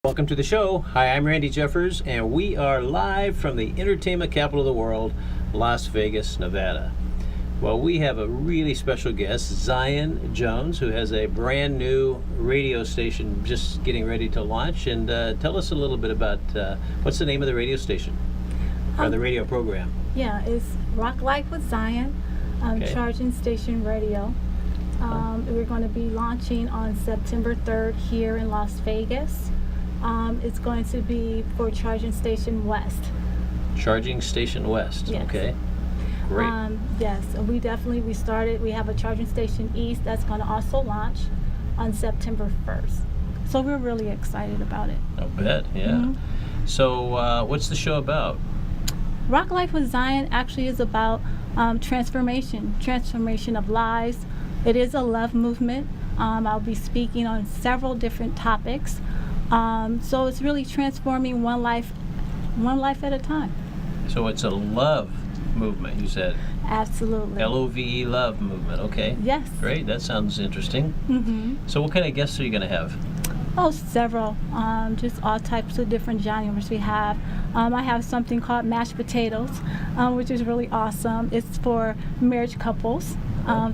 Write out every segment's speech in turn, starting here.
Welcome to the show. Hi, I'm Randy Jeffers, and we are live from the entertainment capital of the world, Las Vegas, Nevada. Well, we have a really special guest, Zion Jones, who has a brand new radio station just getting ready to launch. And tell us a little bit about what's the name of the radio station or the radio program? Yeah, it's Rock Life with Zion, Okay. Charging Station Radio. We're going to be launching on September 3rd here in Las Vegas. It's going to be for Charging Station West. Charging Station West. Yes. Okay. Great. Yes, and we have a Charging Station East that's going to also launch on September 1st. So we're really excited about it. I'll bet, yeah. Mhm. So what's the show about? Rock Life with Zion actually is about transformation of lives. It is a love movement. I'll be speaking on several different topics. So it's really transforming one life at a time. So it's a love movement, you said. Absolutely. L-O-V-E, love movement. Okay. Yes. Great. That sounds interesting. Mm-hmm. So what kind of guests are you going to have? Oh, several. Just all types of different genres we have. I have something called Mashed Potatoes, which is really awesome. It's for marriage couples.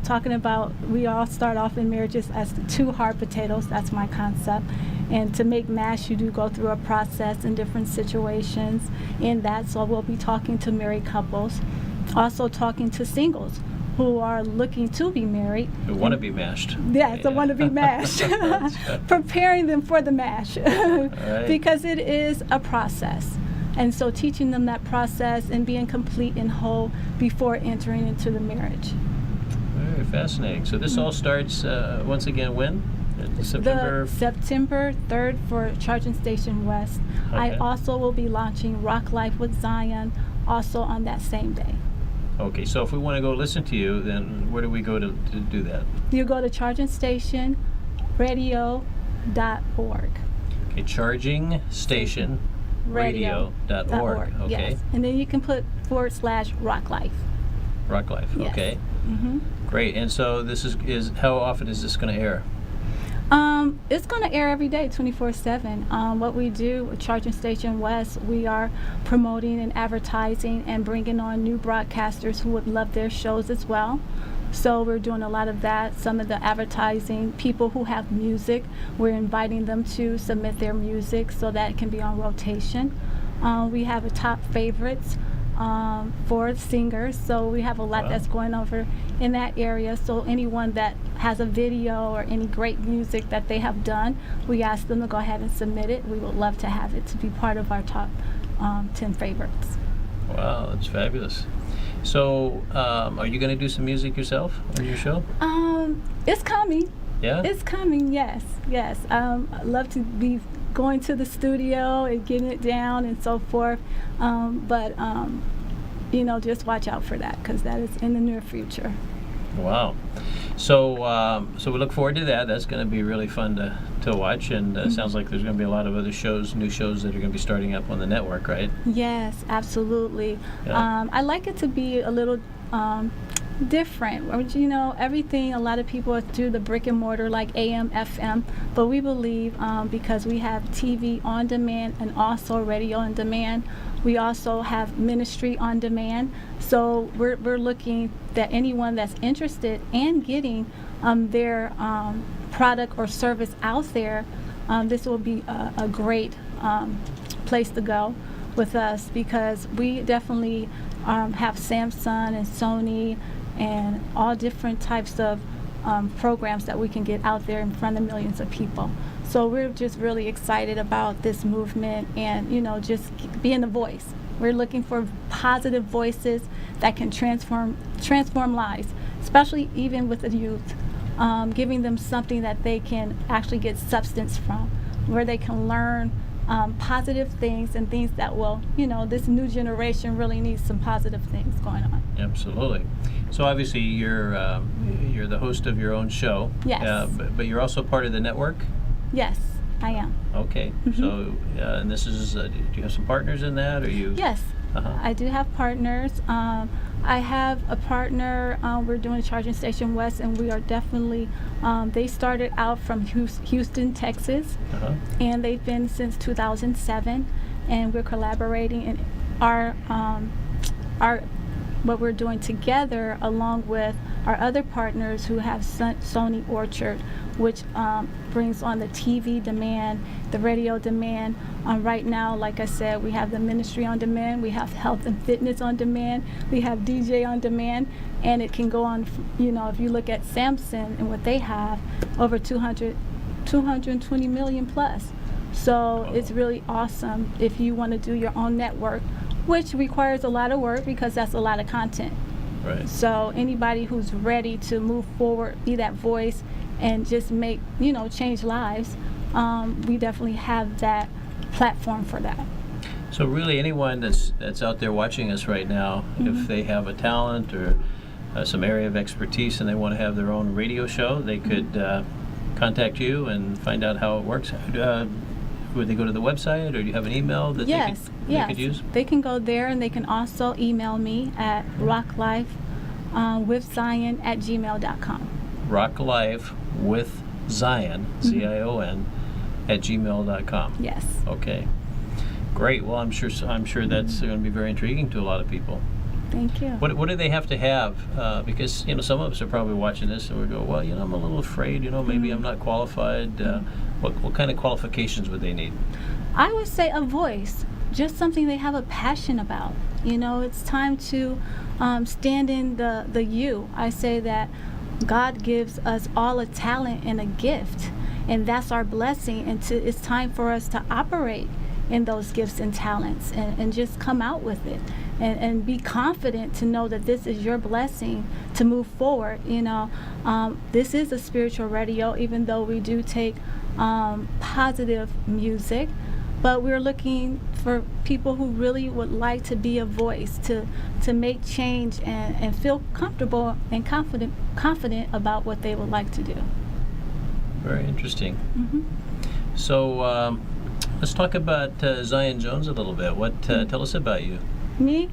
Talking about, we all start off in marriages as two hard potatoes. That's my concept. And to make mash, you do go through a process in different situations in that. So we'll be talking to married couples, also talking to singles who are looking to be married. Who want to be mashed. Yes, I want to be mashed. Preparing them for the mash. Right. Because it is a process. And so teaching them that process and being complete and whole before entering into the marriage. Very fascinating. So this all starts, once again, when? September? The September 3rd for Charging Station West. Okay. I also will be launching Rock Life with Zion also on that same day. Okay, so if we want to go listen to you, then where do we go to do that? You go to chargingstationradio.org. Okay, charging station radio.org. Okay. Yes. And then you can put /Rock Life. Rock Life. Yes. Okay. Mm-hmm. Great. And so this is how often is this going to air? It's going to air every day, 24/7. What we do with Charging Station West, we are promoting and advertising and bringing on new broadcasters who would love their shows as well. So we're doing a lot of that. Some of the advertising, people who have music, we're inviting them to submit their music so that it can be on rotation. We have a top favorites for singers, so we have a lot that's going over in that area. So anyone that has a video or any great music that they have done, we ask them to go ahead and submit it. We would love to have it to be part of our top 10 favorites. Wow, that's fabulous. So are you going to do some music yourself on your show? It's coming. Yeah? It's coming, yes. I'd love to be going to the studio and getting it down and so forth. But just watch out for that because that is in the near future. Wow. So we look forward to that. That's going to be really fun to watch. And sounds like there's going to be a lot of other new shows that are going to be starting up on the network, right? Yes, absolutely. Yeah. I like it to be a little different. Everything, a lot of people do the brick and mortar like AM, FM, but we believe because we have TV on demand and also radio on demand, we also have ministry on demand. So we're looking that anyone that's interested in getting their product or service out there, this will be a great place to go with us because we definitely have Samsung and Sony and all different types of programs that we can get out there in front of millions of people. So we're just really excited about this movement and, just being a voice. We're looking for positive voices that can transform lives, especially even with the youth, giving them something that they can actually get substance from, where they can learn positive things and things that will, this new generation really needs some positive things going on. Absolutely. So obviously you're the host of your own show. Yes. But you're also part of the network? Yes. I am. Okay. So, and this is, do you have some partners in that, or you? Yes, I do have partners. I have a partner. We're doing Charging Station West, and we are definitely. They started out from Houston, Texas, and they've been since 2007, and we're collaborating. And our what we're doing together, along with our other partners who have Sony Orchard, which brings on the TV demand, the radio demand. Right now, like I said, we have the ministry on demand, we have health and fitness on demand, we have DJ on demand, and it can go on, you know, if you look at Samson and what they have, over 220 million plus. So it's really awesome if you want to do your own network, which requires a lot of work because that's a lot of content. Right. So anybody who's ready to move forward, be that voice, and just make, you know, change lives, we definitely have that platform for that. So really, anyone that's out there watching us right now, if they have a talent or some area of expertise and they want to have their own radio show, they could contact you and find out how it works. Would they go to the website, or do you have an email that they could use? They can go there, and they can also email me at rocklifewithzion@gmail.com. rocklifewithzion, Zion, at gmail.com. Yes. Okay. Great. Well, I'm sure that's going to be very intriguing to a lot of people. Thank you. What do they have to have? Because, you know, some of us are probably watching this and we go, well, you know, I'm a little afraid, you know, maybe I'm not qualified. What kind of qualifications would they need? I would say a voice, just something they have a passion about. You know, it's time to stand in the you. I say that God gives us all a talent and a gift, and that's our blessing. And it's time for us to operate in those gifts and talents and just come out with it. And be confident to know that this is your blessing to move forward. You know, this is a spiritual radio, even though we do take positive music, but we're looking for people who really would like to be a voice, to make change and feel comfortable and confident about what they would like to do. Very interesting. So let's talk about Zion Jones a little bit. What tell us about you? Me?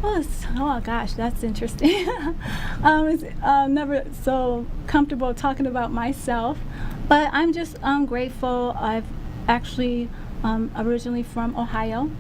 Oh gosh, that's interesting. It's never so comfortable talking about myself, but I'm just grateful. I've actually originally from Ohio,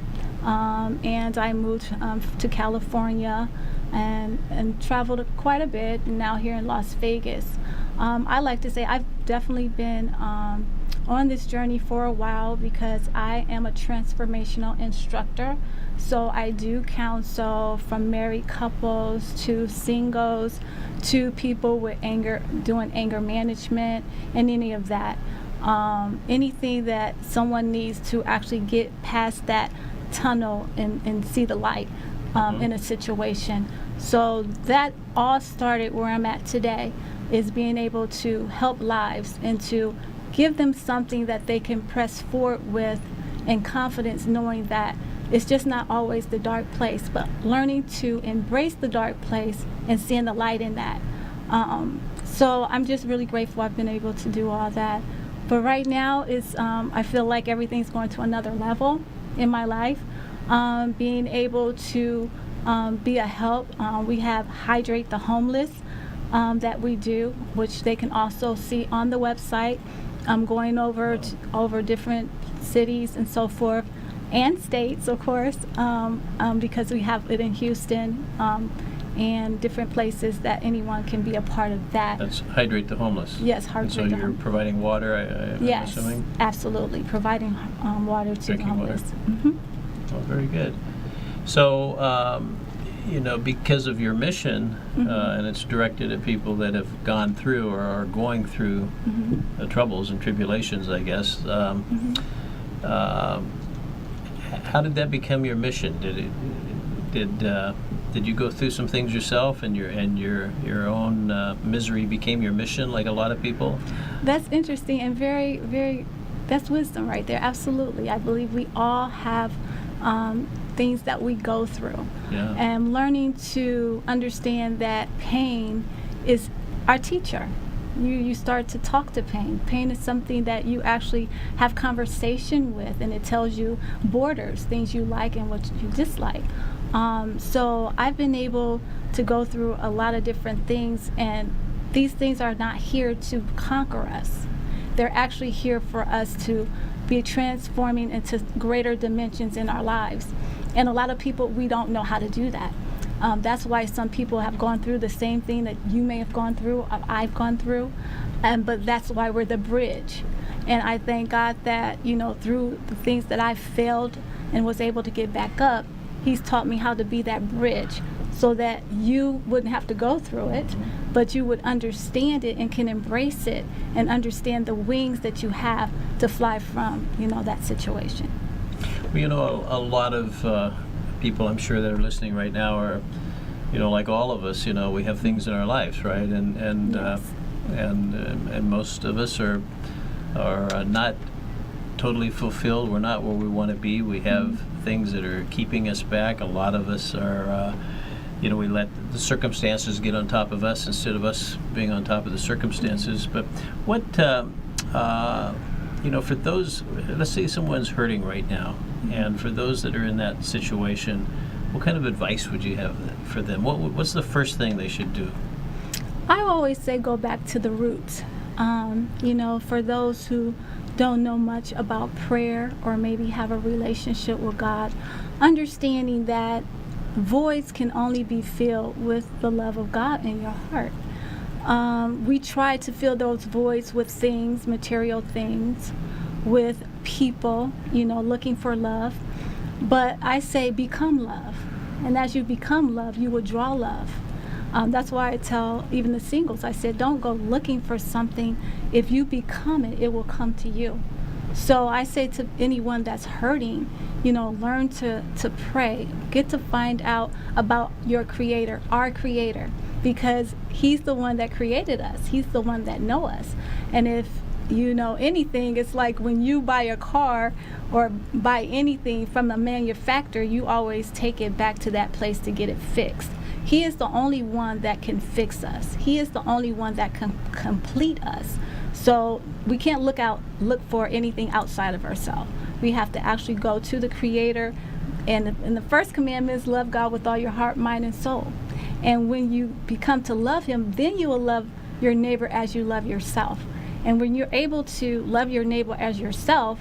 and I moved to California and traveled quite a bit, and now here in Las Vegas. I like to say I've definitely been on this journey for a while because I am a transformational instructor. So I do counsel from married couples to singles to people with doing anger management and any of that. Anything that someone needs to actually get past that tunnel and see the light in a situation. So that all started where I'm at today, is being able to help lives and to give them something that they can press forward with in confidence, knowing that it's just not always the dark place, but learning to embrace the dark place and seeing the light in that. So I'm just really grateful I've been able to do all that. But right now, I feel like everything's going to another level in my life. Being able to be a help. We have Hydrate the Homeless that we do, which they can also see on the website. I'm going over different cities and so forth, and states, of course, because we have it in Houston and different places that anyone can be a part of that. That's Hydrate the Homeless. Yes, And so you're providing water, I'm yes, assuming? absolutely, providing water to Drinking the homeless. water. Oh, very good. So, you know, because of your mission, and it's directed at people that have gone through or are going through troubles and tribulations, I guess. How did that become your mission? Did you go through some things yourself, and your own misery became your mission, like a lot of people? That's interesting and very, very. That's wisdom right there. Absolutely, I believe we all have things that we go through, and learning to understand that pain is our teacher. You start to talk to pain. Pain is something that you actually have conversation with, and it tells you borders, things you like and what you dislike. So I've been able to go through a lot of different things, and these things are not here to conquer us. They're actually here for us to be transforming into greater dimensions in our lives. And a lot of people, we don't know how to do that. That's why some people have gone through the same thing that you may have gone through, or I've gone through, but that's why we're the bridge. And I thank God that, through the things that I failed and was able to get back up, He's taught me how to be that bridge so that you wouldn't have to go through it, but you would understand it and can embrace it and understand the wings that you have to fly from, that situation. Well, a lot of people, I'm sure, that are listening right now are, like all of us, we have things in our lives, right? And Yes. And most of us are not totally fulfilled. We're not where we want to be. We have things that are keeping us back. A lot of us are, we let the circumstances get on top of us instead of us being on top of the circumstances. But what, for those, let's say someone's hurting right now, and for those that are in that situation, what kind of advice would you have for them? What's the first thing they should do? I always say go back to the roots. For those who don't know much about prayer or maybe have a relationship with God, understanding that voids can only be filled with the love of God in your heart. We try to fill those voids with things, material things, with people, looking for love. But I say become love. And as you become love, you will draw love. That's why I tell even the singles, I said, don't go looking for something. If you become it, it will come to you. So I say to anyone that's hurting, learn to pray. Get to find out about your Creator, our Creator, because He's the one that created us. He's the one that knows us. And if you know anything, it's like when you buy a car or buy anything from the manufacturer, you always take it back to that place to get it fixed. He is the only one that can fix us. He is the only one that can complete us. So we can't look for anything outside of ourselves. We have to actually go to the Creator. And the first commandment is love God with all your heart, mind, and soul. And when you become to love Him, then you will love your neighbor as you love yourself. And when you're able to love your neighbor as yourself,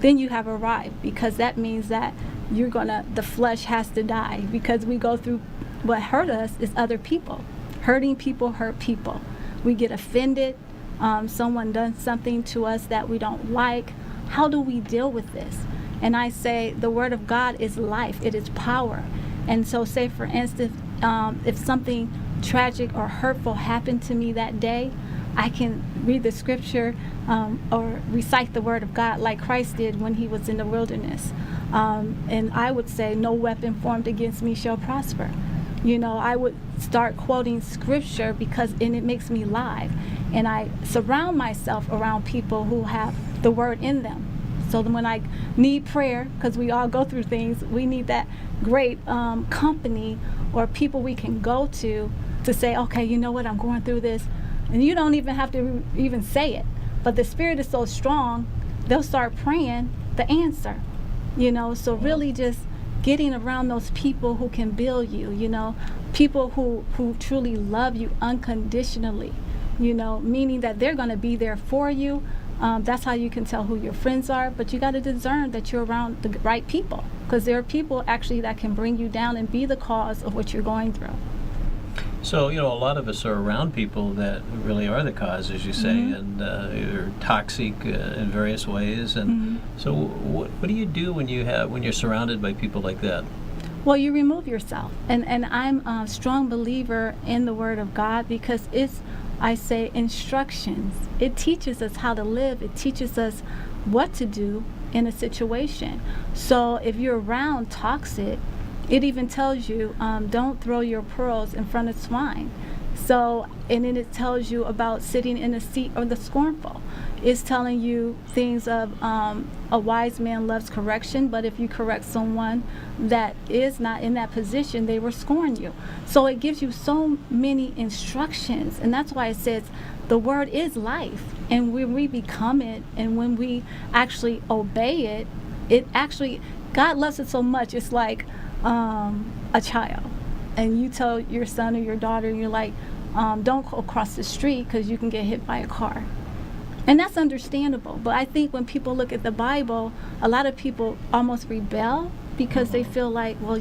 then you have arrived, because that means that the flesh has to die, because we go through what hurt us is other people. Hurting people hurt people. We get offended. Someone does something to us that we don't like. How do we deal with this? And I say the Word of God is life. It is power. And so say, for instance, if something tragic or hurtful happened to me that day, I can read the scripture or recite the Word of God like Christ did when He was in the wilderness. And I would say, no weapon formed against me shall prosper. I would start quoting scripture and it makes me live. And I surround myself around people who have the Word in them. So then when I need prayer, because we all go through things, we need that great company or people we can go to say, okay, you know what, I'm going through this. And you don't even have to even say it. But the Spirit is so strong, they'll start praying the answer. So really just getting around those people who can build you, people who truly love you unconditionally, meaning that they're going to be there for you. That's how you can tell who your friends are, but you got to discern that you're around the right people, because there are people actually that can bring you down and be the cause of what you're going through. So, a lot of us are around people that really are the cause, as you say, and they're toxic in various ways. And so what do you do when you're surrounded by people like that? Well, you remove yourself. And I'm a strong believer in the Word of God, because it's, I say, instructions. It teaches us how to live. It teaches us what to do in a situation. So if you're around toxic, it even tells you, don't throw your pearls in front of swine. So, and then it tells you about sitting in the seat of the scornful. It's telling you things of a wise man loves correction, but if you correct someone that is not in that position, they will scorn you. So it gives you so many instructions, and that's why it says the word is life. And when we become it, and when we actually obey it, it actually, God loves it so much. It's like a child, and you tell your son or your daughter, you're like, don't go across the street because you can get hit by a car. And that's understandable. But I think when people look at the Bible, a lot of people almost rebel because they feel like, well,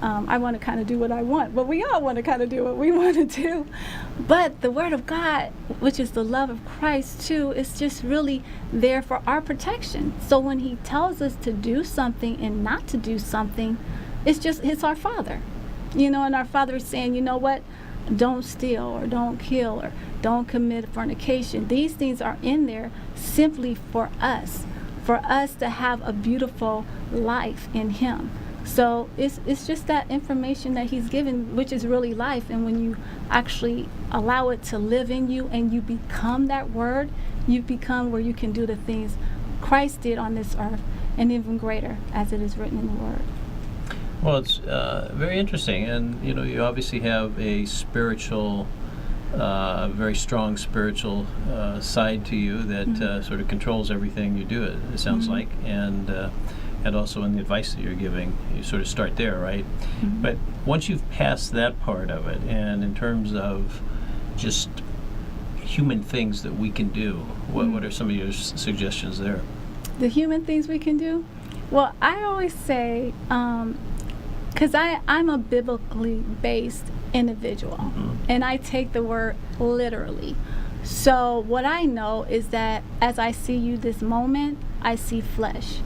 I want to kind of do what I want. But we all want to kind of do what we want to do. But the Word of God, which is the love of Christ too, is just really there for our protection. So when He tells us to do something and not to do something, it's our Father. And our Father is saying, you know what? Don't steal, or don't kill, or don't commit fornication. These things are in there simply for us to have a beautiful life in Him. So it's just that information that He's given, which is really life. And when you actually allow it to live in you and you become that Word, you become where you can do the things Christ did on this earth, and even greater, as it is written in the Word. Well, it's very interesting, and you obviously have a spiritual, very strong spiritual side to you that sort of controls everything you do. It sounds like, and also in the advice that you're giving, you sort of start there, right? But once you've passed that part of it, and in terms of just human things that we can do, what are some of your suggestions there? The human things we can do? Well, I always say, because I'm a biblically based individual, and I take the word literally. So what I know is that as I see you this moment, I see flesh.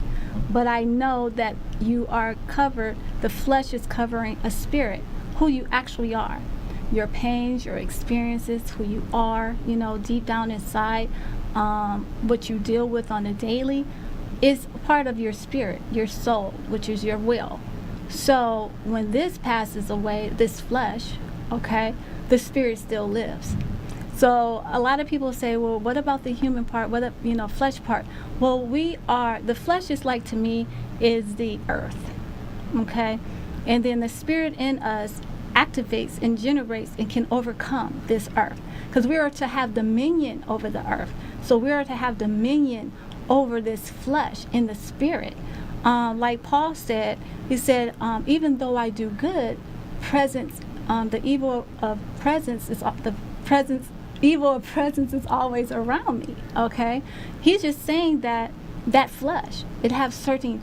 But I know that you are covered, the flesh is covering a spirit, who you actually are. Your pains, your experiences, who you are, deep down inside, what you deal with on a daily is part of your spirit, your soul, which is your will. So when this passes away, this flesh, okay, the spirit still lives. So a lot of people say, well, what about the human part? What, flesh part? Well, the flesh is like, to me, is the earth, okay? And then the spirit in us activates and generates and can overcome this earth. Because we are to have dominion over the earth. So we are to have dominion over this flesh in the spirit. Like Paul said, he said, even though I do good, the evil of presence is always around me. Okay, he's just saying that flesh, it has certain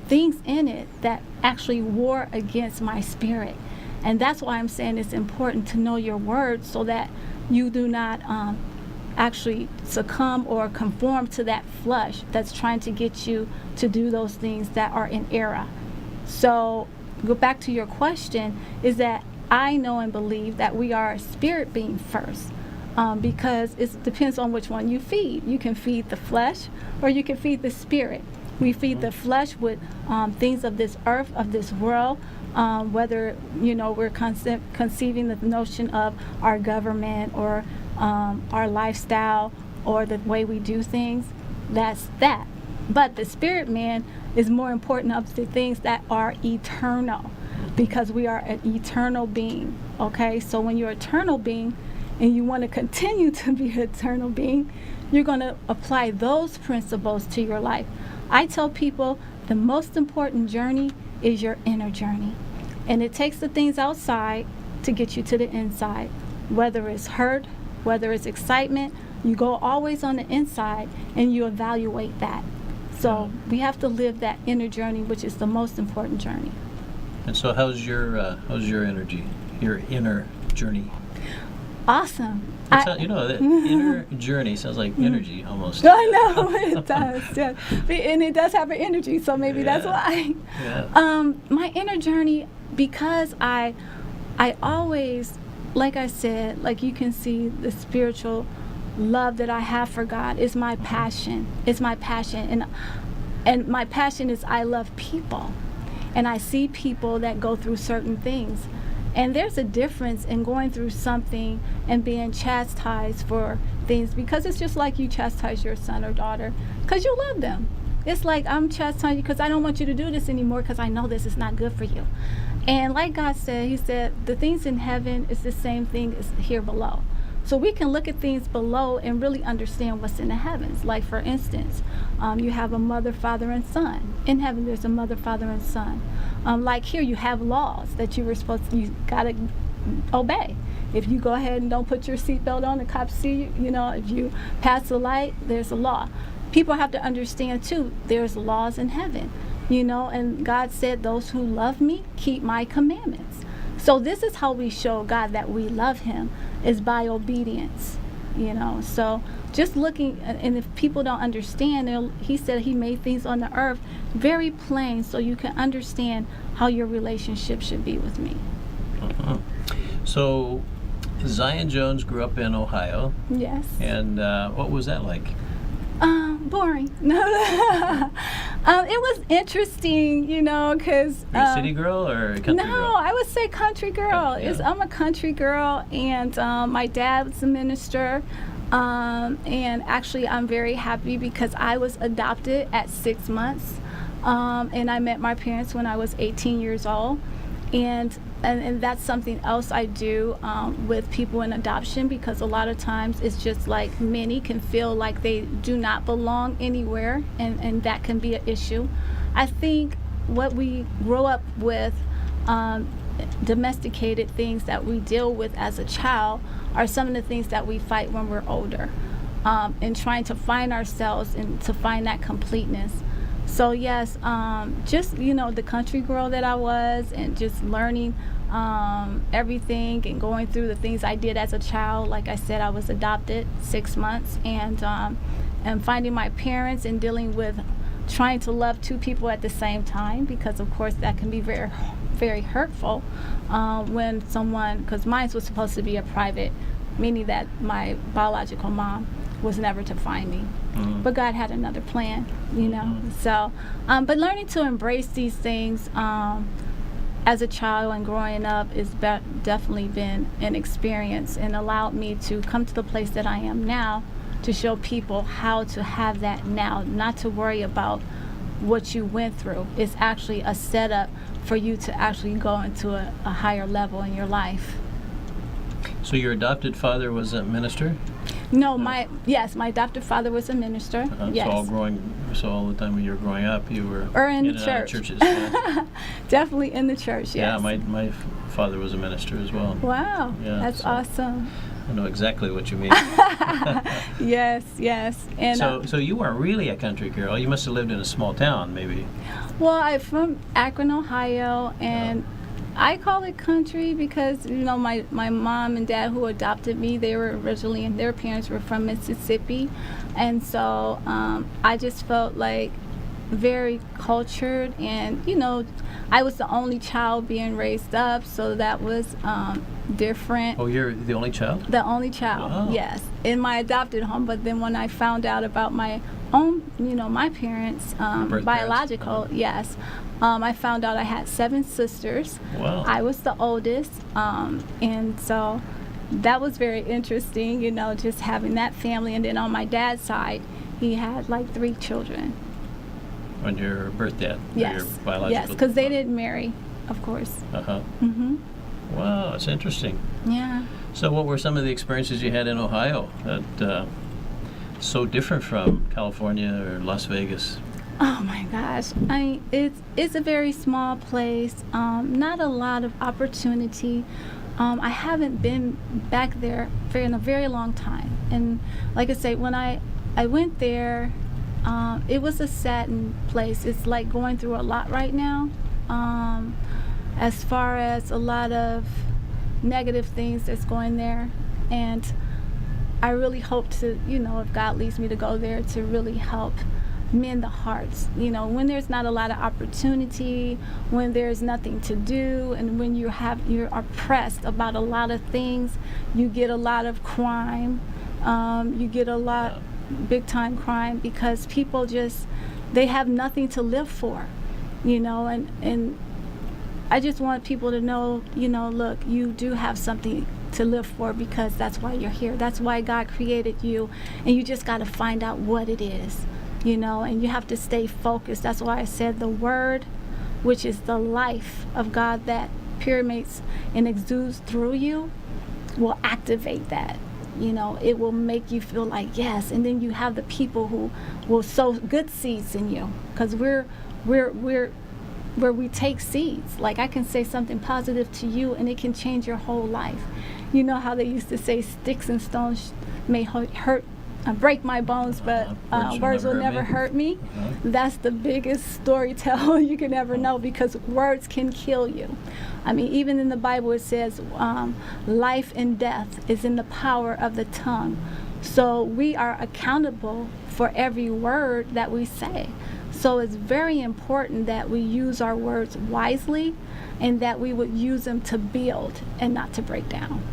things in it that actually war against my spirit, and that's why I'm saying it's important to know your word so that you do not actually succumb or conform to that flesh that's trying to get you to do those things that are in error. So go back to your question, is that I know and believe that we are a spirit being first, because it depends on which one you feed. You can feed the flesh or you can feed the spirit. We feed the flesh with things of this earth, of this world, whether we're conceiving the notion of our government or our lifestyle or the way we do things. That's that. But the spirit man is more important of the things that are eternal, because we are an eternal being. Okay, so when you're an eternal being and you want to continue to be an eternal being, you're going to apply those principles to your life. I tell people the most important journey is your inner journey, and it takes the things outside to get you to the inside. Whether it's hurt, whether it's excitement, you go always on the inside and you evaluate that. So we have to live that inner journey, which is the most important journey. And so how's your energy, your inner journey? Awesome. The inner journey sounds like energy almost. I know, it does. Yeah. And it does have an energy, so maybe that's why. Yeah. My inner journey, because I always, like I said, like you can see the spiritual love that I have for God is my passion. It's my passion. And my passion is I love people. And I see people that go through certain things. And there's a difference in going through something and being chastised for things, because it's just like you chastise your son or daughter because you love them. It's like, I'm chastising you because I don't want you to do this anymore because I know this is not good for you. And like God said, he said, the things in heaven is the same thing as here below. So we can look at things below and really understand what's in the heavens. Like, for instance, you have a mother, father, and son. In heaven, there's a mother, father, and son. Like here, you have laws that you gotta obey. If you go ahead and don't put your seatbelt on, the cops see you. You know, if you pass the light, there's a law. People have to understand too, there's laws in heaven. You know, and God said, those who love me keep my commandments. So this is how we show God that we love him, is by obedience. You know, so just looking, and if people don't understand, he said he made things on the earth very plain so you can understand how your relationship should be with me. Uh-huh. So Zion Jones grew up in Ohio. Yes. And what was that like? Boring. No. It was interesting, you know, because... Are you a city girl or a country girl? No, I would say country girl. Yeah. I'm a country girl, and my dad was a minister. And actually, I'm very happy because I was adopted at 6 months. And I met my parents when I was 18 years old. And that's something else I do with people in adoption, because a lot of times it's just like many can feel like they do not belong anywhere, and that can be an issue. I think what we grow up with, domesticated things that we deal with as a child, are some of the things that we fight when we're older, and trying to find ourselves and to find that completeness. So yes, just, you know, the country girl that I was, and just learning everything and going through the things I did as a child. Like I said, I was adopted 6 months, and finding my parents and dealing with trying to love two people at the same time, because of course that can be very, very hurtful when someone, because mine was supposed to be a private, meaning that my biological mom was never to find me. Mm-hmm. But God had another plan, you know. Mm-hmm. So, but learning to embrace these things as a child and growing up is definitely been an experience, and allowed me to come to the place that I am now, to show people how to have that now, not to worry about what you went through. It's actually a setup for you to actually go into a higher level in your life. So your adopted father was a minister? No, my adopted father was a minister. Yes. So all the time when you were growing up, you were in the church. Churches. Yeah. Definitely in the church. Yes. Yeah, my father was a minister as well. Wow, yeah, that's awesome. I know exactly what you mean. Yes, and so you weren't really a country girl. You must have lived in a small town, maybe. Well, I'm from Akron, Ohio, and I call it country because, you know, my mom and dad who adopted me, they were originally, and their parents were from Mississippi, and so I just felt like very cultured, and, you know, I was the only child being raised up, so that was different. Oh, you're the only child? The only child, wow. Yes, in my adopted home. But then when I found out about my own, you know, my parents, biological, yes, I found out I had 7 sisters. Wow. I was the oldest, and so that was very interesting, you know, just having that family. And then on my dad's side, he had like 3 children. On your birth dad? Yes. Your biological yes, because they didn't marry, of course. Uh-huh. Mm-hmm. Wow, that's interesting. Yeah. So what were some of the experiences you had in Ohio that so different from California or Las Vegas? Oh my gosh, it's a very small place, not a lot of opportunity. I haven't been back there in a very long time. And like I say, when I went there, it was a saddened place. It's like going through a lot right now, as far as a lot of negative things that's going there. And I really hope to, you know, if God leads me to go there, to really help mend the hearts. You know, when there's not a lot of opportunity, when there's nothing to do, and when you're oppressed about a lot of things, you get a lot of crime. You get a lot big time crime, because people just, they have nothing to live for, you know, and I just want people to know, look, you do have something to live for, because that's why you're here. That's why God created you, and you just got to find out what it is, and you have to stay focused. That's why I said the Word, which is the life of God that permeates and exudes through you, will activate that. It will make you feel like yes, and then you have the people who will sow good seeds in you, because we're where we take seeds. Like, I can say something positive to you and it can change your whole life. You know how they used to say sticks and stones may break my bones, but words will never hurt me. That's the biggest storyteller you can ever know, because words can kill you. I mean, even in the Bible it says life and death is in the power of the tongue. So we are accountable for every word that we say. So it's very important that we use our words wisely, and that we would use them to build and not to break down.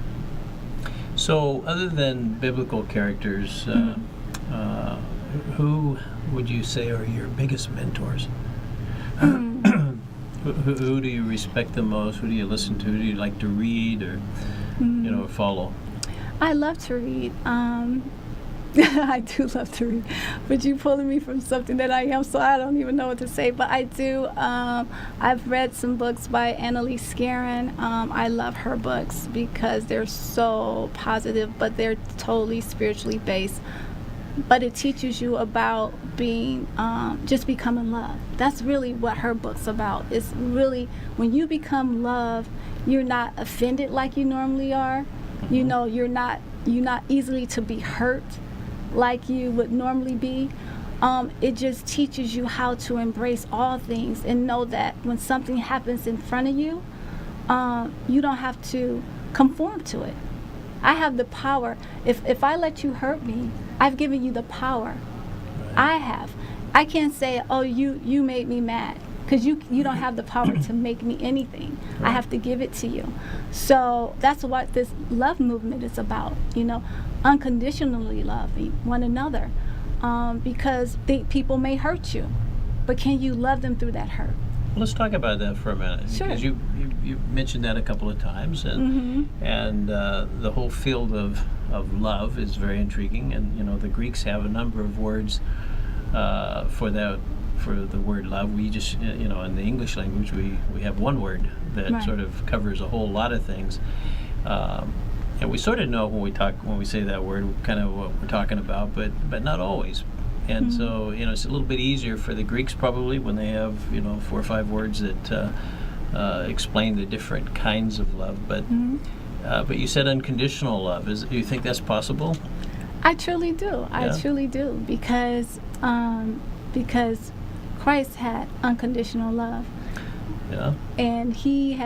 So, other than biblical characters, who would you say are your biggest mentors? Who do you respect the most? Who do you listen to? Do you like to read, or follow? I love to read. I do love to read, but you pulling me from something that I am, so I don't even know what to say. But I do. I've read some books by Annalise Guerin. I love her books because they're so positive, but they're totally spiritually based. But it teaches you about being, just becoming love. That's really what her book's about. It's really, when you become love, you're not offended like you normally are. You're not easily to be hurt like you would normally be. It just teaches you how to embrace all things and know that when something happens in front of you, you don't have to conform to it. I have the power. If I let you hurt me, I've given you the power. I have. I can't say, oh, you made me mad, because you don't have the power to make me anything. I have to give it to you. So that's what this love movement is about, unconditionally loving one another, because people may hurt you, but can you love them through that hurt? Well, let's talk about that for a minute. Sure. Because you mentioned that a couple of times, and the whole field of love is very intriguing. And the Greeks have a number of words for the word love. We just in the English language we have one word that sort of covers a whole lot of things. And we sort of know when we say that word, kind of what we're talking about, but not always. And so it's a little bit easier for the Greeks probably when they have 4 or 5 words that explain the different kinds of love. But you said unconditional love. Do you think that's possible? I truly do. I truly do, because Christ had unconditional love. Yeah. And he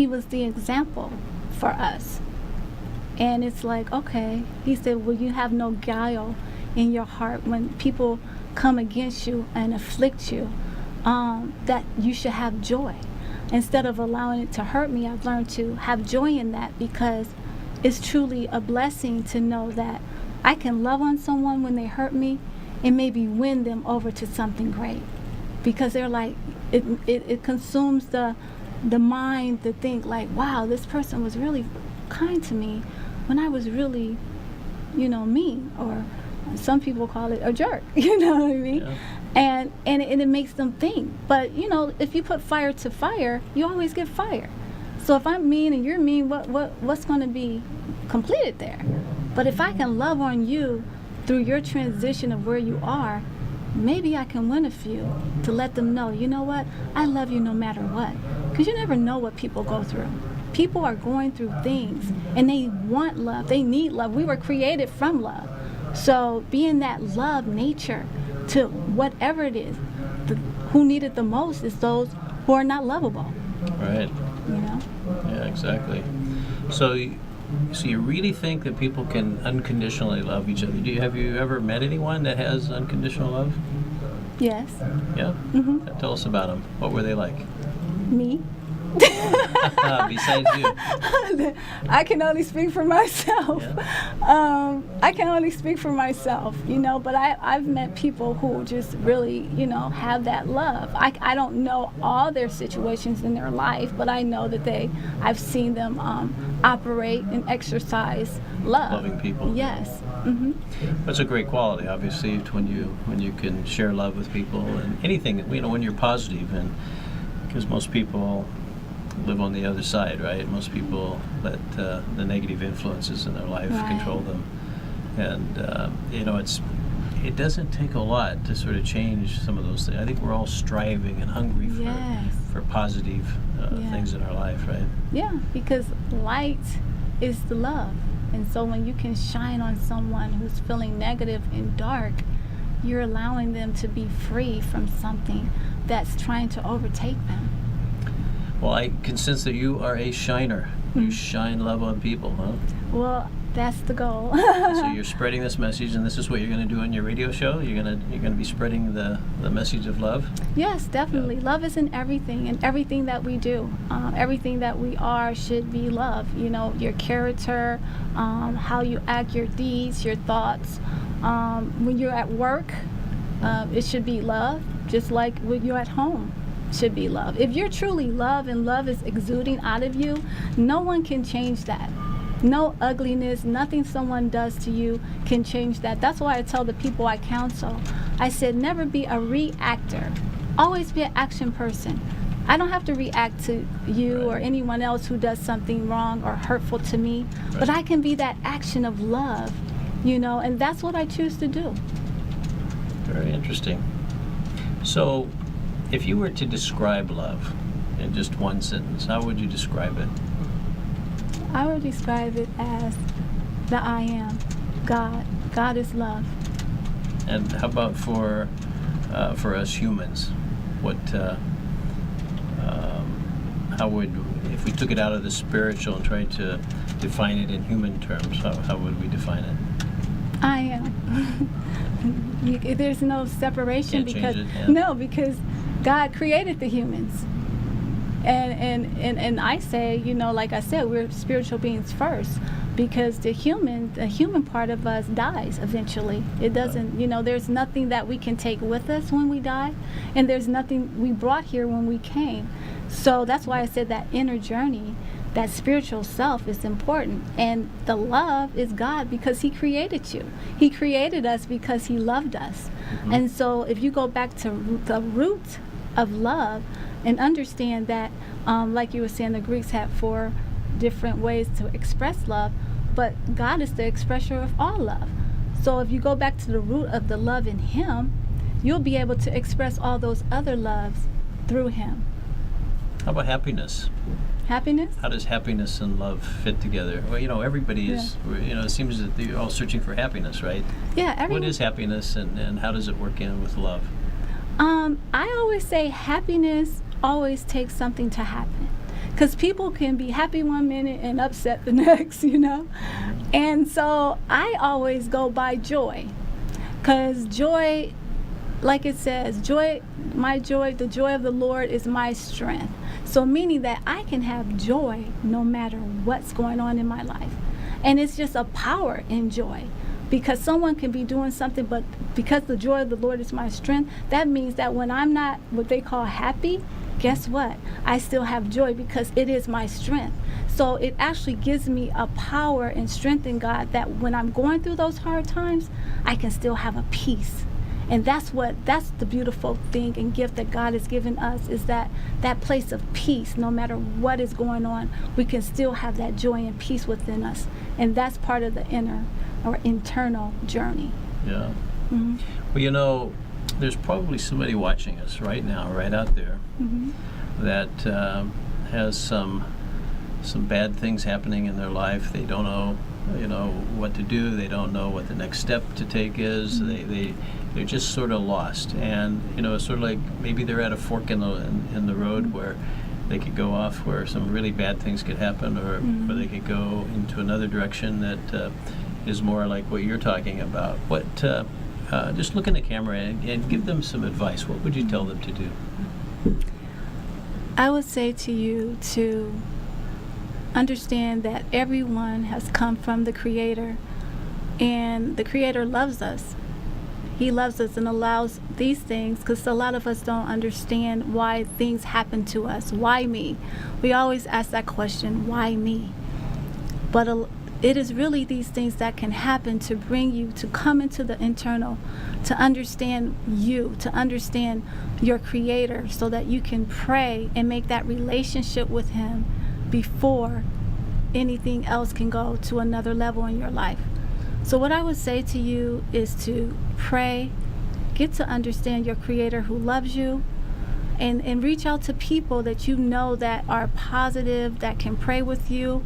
was the example for us. And it's like, okay, he said, well, you have no guile in your heart when people come against you and afflict you, that you should have joy. Instead of allowing it to hurt me, I've learned to have joy in that, because it's truly a blessing to know that I can love on someone when they hurt me and maybe win them over to something great. Because they're like, it consumes the mind to think like, wow, this person was really kind to me when I was really, mean, or some people call it a jerk, you know what I mean? Yeah. And it makes them think. But if you put fire to fire, you always get fire. So if I'm mean and you're mean, what's going to be completed there? But if I can love on you through your transition of where you are, maybe I can win a few to let them know, you know what, I love you no matter what. Because you never know what people go through. People are going through things, and they want love. They need love. We were created from love. So being that love nature to whatever it is, who need it the most is those who are not lovable. Right. Yeah, exactly. So you really think that people can unconditionally love each other? Have you ever met anyone that has unconditional love? Yes. Yeah? Tell us about them. What were they like? Me. Besides you. I can only speak for myself. I can only speak for myself, you know, but I've met people who just really, you know, have that love. I don't know all their situations in their life, but I know that I've seen them operate and exercise love. Loving people. Yes. That's a great quality, obviously, when you can share love with people and anything, you know, when you're positive, and because most people live on the other side, right? Most people let the negative influences in their life control them, and you know, it doesn't take a lot to sort of change some of those things. I think we're all striving and hungry for positive things in our life, right? Yeah, because light is the love. And so when you can shine on someone who's feeling negative and dark, you're allowing them to be free from something that's trying to overtake them. Well, I can sense that you are a shiner. You shine love on people, huh? Well, that's the goal. So you're spreading this message, and this is what you're going to do on your radio show? You're going to be spreading the message of love? Yes, definitely. Yeah. Love is in everything, and everything that we do. Everything that we are should be love. You know, your character, how you act, your deeds, your thoughts. When you're at work, it should be love, just like when you're at home. Should be love. If you're truly love and love is exuding out of you, no one can change that. No ugliness, nothing someone does to you can change that. That's why I tell the people I counsel, I said never be a reactor. Always be an action person. I don't have to react to you or anyone else who does something wrong or hurtful to me, but I can be that action of love, you know, and that's what I choose to do. Very interesting. So, if you were to describe love in just one sentence, how would you describe it? I would describe it as the I am, God. God is love. And how about for us humans? What, how would, if we took it out of the spiritual and tried to define it in human terms, how would we define it? I am. There's no separation. Can't because change it, because God created the humans. And I say, you know, like I said, we're spiritual beings first, because the human part of us dies eventually. It doesn't, you know, there's nothing that we can take with us when we die, and there's nothing we brought here when we came. So that's why I said that inner journey, that spiritual self is important. And the love is God, because He created you. He created us because He loved us. And so if you go back to the root of love, and understand that, like you were saying, the Greeks had 4 different ways to express love, but God is the expresser of all love. So if you go back to the root of the love in Him, you'll be able to express all those other loves through Him. How about happiness? Happiness? How does happiness and love fit together? Well, you know, everybody is, you know, it seems that they're all searching for happiness, right? Yeah. What is happiness, and how does it work in with love? I always say happiness always takes something to happen, because people can be happy one minute and upset the next, you know. And so I always go by joy, because joy, like it says, the joy of the Lord is my strength. So meaning that I can have joy no matter what's going on in my life. And it's just a power in joy. Because someone can be doing something, but because the joy of the Lord is my strength, that means that when I'm not what they call happy, guess what? I still have joy, because it is my strength. So it actually gives me a power and strength in God, that when I'm going through those hard times, I can still have a peace. And that's the beautiful thing and gift that God has given us, is that place of peace. No matter what is going on, we can still have that joy and peace within us. And that's part of the inner or internal journey. Yeah. Well, you know, there's probably somebody watching us right now, right out there, that has some bad things happening in their life. They don't know, you know, what to do. They don't know what the next step to take is. They're just sort of lost. And, you know, it's sort of like maybe they're at a fork in the road where they could go off where some really bad things could happen, or they could go into another direction that is more like what you're talking about. What just look in the camera and give them some advice. What would you tell them to do? I would say to you to understand that everyone has come from the Creator, and the Creator loves us. He loves us and allows these things, because a lot of us don't understand why things happen to us. Why me? We always ask that question, why me? But it is really these things that can happen to bring you to come into the internal, to understand you, to understand your Creator, so that you can pray and make that relationship with Him before anything else can go to another level in your life. So what I would say to you is to pray, get to understand your Creator who loves you, and reach out to people that you know that are positive, that can pray with you.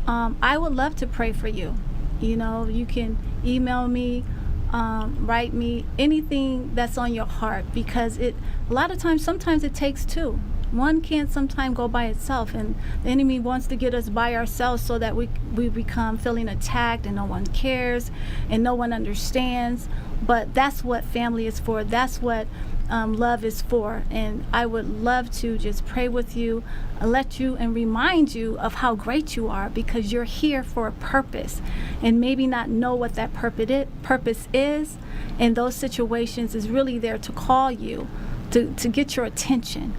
I would love to pray for you. You know, you can email me, write me, anything that's on your heart, because a lot of times, sometimes it takes two. One can't sometimes go by itself, and the enemy wants to get us by ourselves so that we become feeling attacked and no one cares and no one understands. But that's what family is for. That's what love is for. And I would love to just pray with you, let you and remind you of how great you are, because you're here for a purpose, and maybe not know what that purpose is. And those situations is really there to call you, to get your attention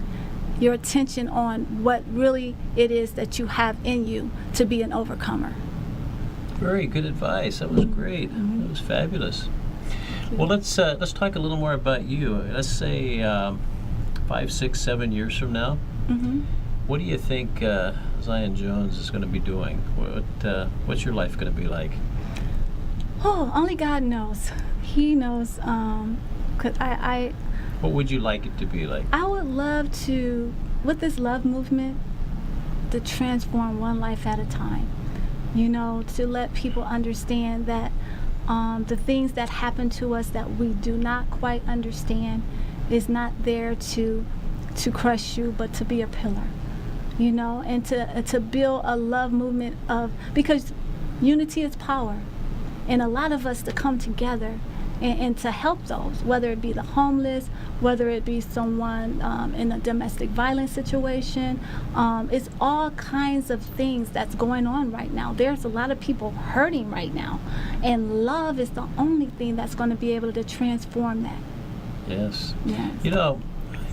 on what really it is that you have in you to be an overcomer. Very good advice. That was great. That was fabulous. Well, let's talk a little more about you. Let's say 5, 6, 7 years from now. What do you think Zion Jones is going to be doing? What's your life going to be like? Oh, only God knows. He knows. 'Cause What would you like it to be like? I would love to, with this love movement, to transform one life at a time. You know, to let people understand that the things that happen to us that we do not quite understand is not there to crush you, but to be a pillar. You know, and to build a love movement because unity is power, and a lot of us to come together and to help those, whether it be the homeless, whether it be someone in a domestic violence situation. It's all kinds of things that's going on right now. There's a lot of people hurting right now, and love is the only thing that's going to be able to transform that. Yes. Yes. You know,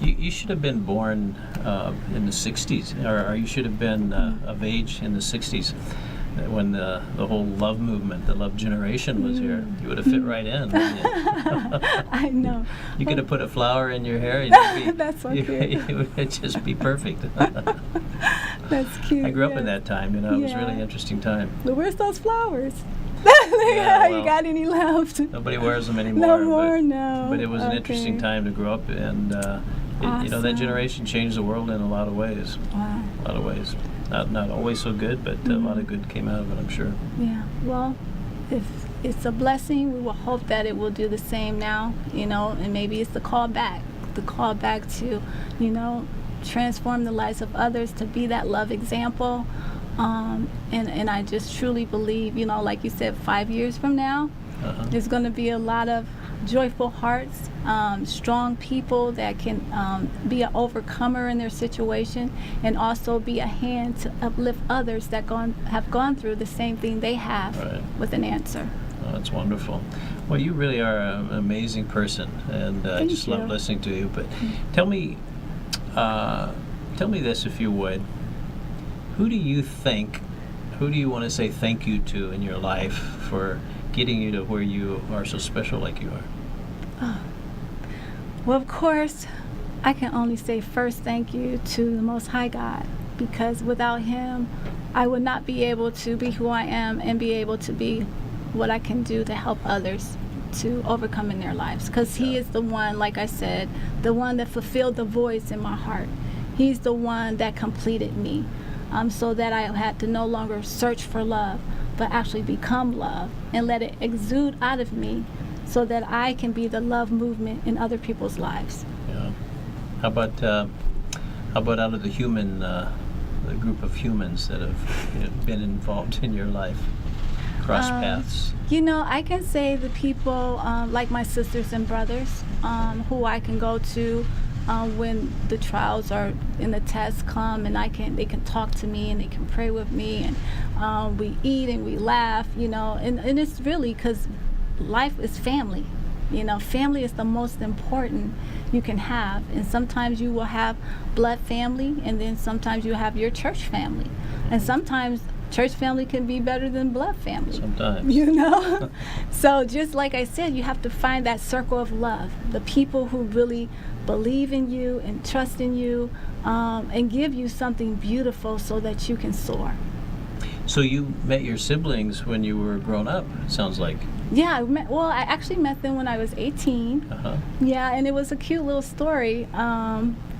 you should have been born in the 60s, or you should have been of age in the 60s. When the whole love movement, the love generation was here. You would have fit right in, wouldn't you? I know. You could have put a flower in your hair. And That's so cute. it would just be perfect. That's cute. I grew up in yes. that time, you know. It was a Yeah. really interesting time. But where's those flowers? Yeah, You well, got any left? Nobody wears them anymore. No more, no. But it was an Okay. interesting time to grow up, and you know, that Awesome. generation changed the world in a lot of ways. Wow. A lot of ways. Not always so good, but a lot of good came out of it, I'm sure. Yeah. Well, if it's a blessing, we will hope that it will do the same now, you know, and maybe it's the call back to, you know, transform the lives of others, to be that love example. And I just truly believe, you know, like you said, 5 years from now, there's going to be a lot of joyful hearts, strong people that can be an overcomer in their situation, and also be a hand to uplift others that have gone through the same thing they have, Right. with an answer. Oh, that's wonderful. Well, you really are an amazing person, and I Thank just you. love listening to you. But tell me this, if you would. Who do you want to say thank you to in your life for getting you to where you are so special like you are? Well, of course, I can only say first thank you to the Most High God, because without Him, I would not be able to be who I am and be able to be what I can do to help others to overcome in their lives. Because He is the one, like I said, the one that fulfilled the voids in my heart. He's the one that completed me, so that I had to no longer search for love, but actually become love and let it exude out of me, so that I can be the love movement in other people's lives. Yeah. How about out of the human, the group of humans that have been involved in your life, cross paths? You know, I can say the people like my sisters and brothers, who I can go to when the trials are and the tests come, and they can talk to me and they can pray with me, and we eat and we laugh, and it's really because life is family. Family is the most important you can have. And sometimes you will have blood family, and then sometimes you have your church family. And sometimes church family can be better than blood family. Sometimes. So just like I said, you have to find that circle of love, the people who really believe in you and trust in you, and give you something beautiful so that you can soar. So you met your siblings when you were grown up, it sounds like. Yeah, I actually met them when I was 18. Uh-huh. Yeah, and it was a cute little story.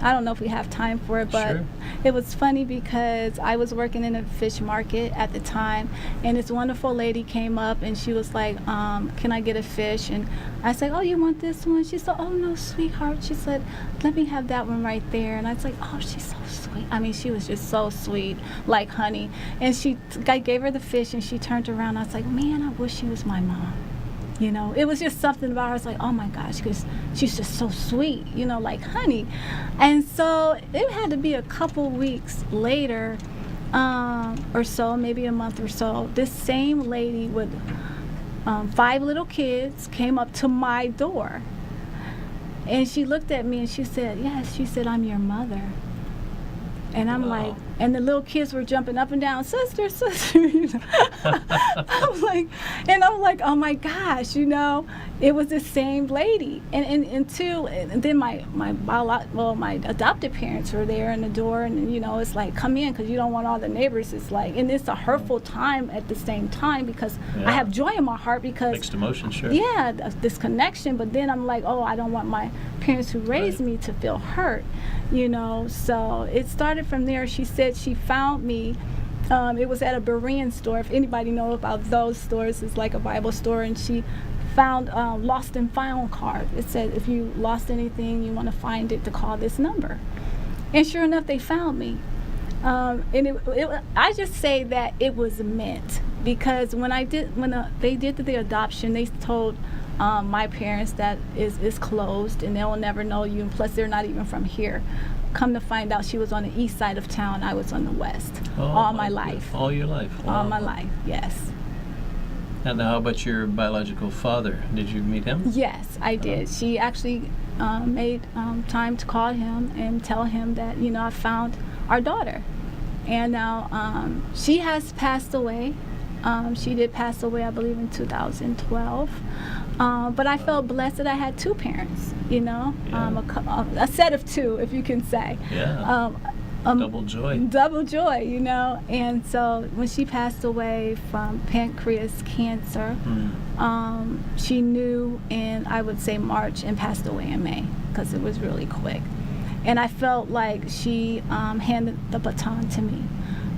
I don't know if we have time for it, but Sure. It was funny because I was working in a fish market at the time, and this wonderful lady came up and she was like, can I get a fish? And I said, oh, you want this one? She said, oh, no, sweetheart. She said, let me have that one right there. And I was like, oh, she's so sweet. I mean, she was just so sweet, like honey. And I gave her the fish, and she turned around. I was like, man, I wish she was my mom. It was just something about her. I was like, oh my gosh, because she's just so sweet, like honey. And so it had to be a couple weeks later, or so, maybe a month or so, this same lady with 5 little kids came up to my door. And she looked at me and she said, yes, she said, I'm your mother. And I'm Wow. like, and the little kids were jumping up and down, sister, sister. I'm like, oh my gosh, it was the same lady. And then my adopted parents were there in the door, and it's like, come in, because you don't want all the neighbors. It's like, and it's a hurtful time at the same time, because Yeah. I have joy in my heart, because Mixed emotions, sure. yeah, this connection, but then I'm like, oh, I don't want my parents who raised Right. me to feel hurt, so it started from there. She said she found me, it was at a Berean store. If anybody knows about those stores, it's like a Bible store, and she found lost and found card. It said, if you lost anything, you want to find it, to call this number. And sure enough, they found me. And I just say that it was meant, because when they did the adoption, they told my parents that is closed and they will never know you, and plus they're not even from here. Come to find out, she was on the east side of town, I was on the west. Oh, all my life. All your life. All Wow. my life, yes. And how about your biological father? Did you meet him? Yes, I did. She actually made time to call him and tell him that, I found our daughter. And now she has passed away. She did pass away, I believe, in 2012. But I felt blessed that I had 2 parents, Yeah. a set of 2, if you can say. Yeah. Double joy. Double joy, And so when she passed away from pancreas cancer, she knew in, I would say, March, and passed away in May, because it was really quick. And I felt like she handed the baton to me,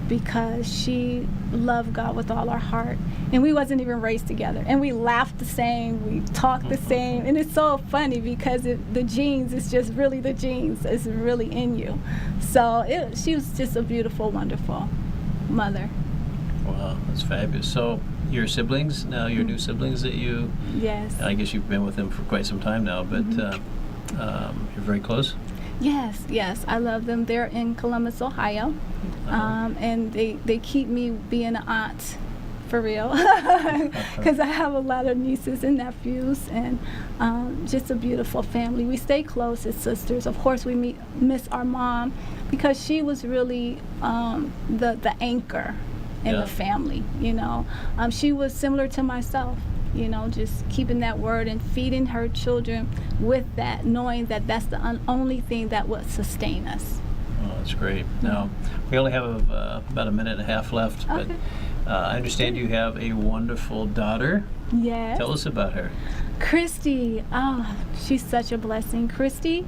because she loved God with all her heart, and we wasn't even raised together, and we laughed the same, we talked the same, and it's so funny because the genes is just really the genes, it's really in you. So she was just a beautiful, wonderful mother. Wow, that's fabulous. So your siblings, now your new siblings that you, Yes. I guess you've been with them for quite some time now, but you're very close? Yes, I love them. They're in Columbus, Ohio, and they keep me being an aunt, for real, because I have a lot of nieces and nephews, and just a beautiful family. We stay close as sisters. Of course, we miss our mom, because she was really the anchor in Yeah. the family. She was similar to myself. Just keeping that word and feeding her children with that, knowing that that's the only thing that would sustain us. Oh, that's great. Now, we only have about a minute and a half left, but Okay. I understand you have a wonderful daughter. Yes. Tell us about her. Christy, she's such a blessing. Christy,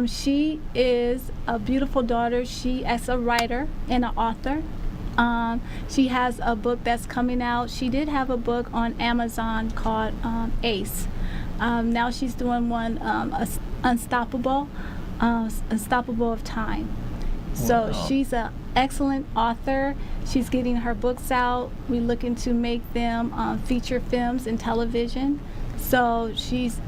she is a beautiful daughter. She is a writer and an author. She has a book that's coming out. She did have a book on Amazon called Ace. Now she's doing one, Unstoppable of Time. So Wow. she's an excellent author. She's getting her books out. We're looking to make them feature films and television. So she's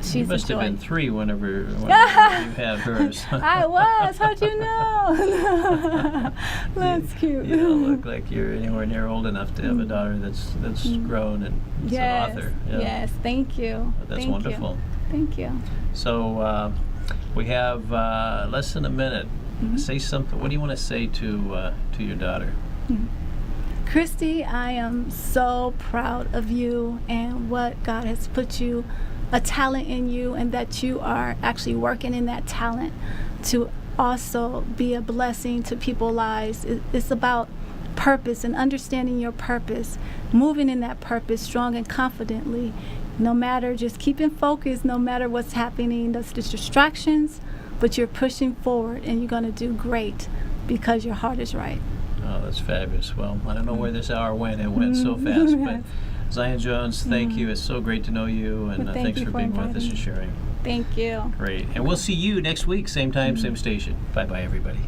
she's You must a have joy. been 3 whenever you had hers. I was. How'd you know? That's cute. You don't look like you're anywhere near old enough to have a daughter that's grown and is Yes. an author. Yeah. Yes. Thank you. That's Thank wonderful. You. Thank you. So we have less than a minute. Mm-hmm. Say something. What do you want to say to your daughter? Christy, I am so proud of you and what God has put you, a talent in you, and that you are actually working in that talent to also be a blessing to people's lives. It's about purpose and understanding your purpose, moving in that purpose strong and confidently, no matter, just keeping focused, no matter what's happening, that's the distractions, but you're pushing forward and you're going to do great because your heart is right. Oh, that's fabulous. Well, I don't know where this hour went. It went so fast. But Zion Jones, thank you. It's so great to know you, and Well, thank thanks you for for being with us inviting and me. sharing. Thank you. Great. And we'll see you next week, same time, same station. Bye-bye, everybody.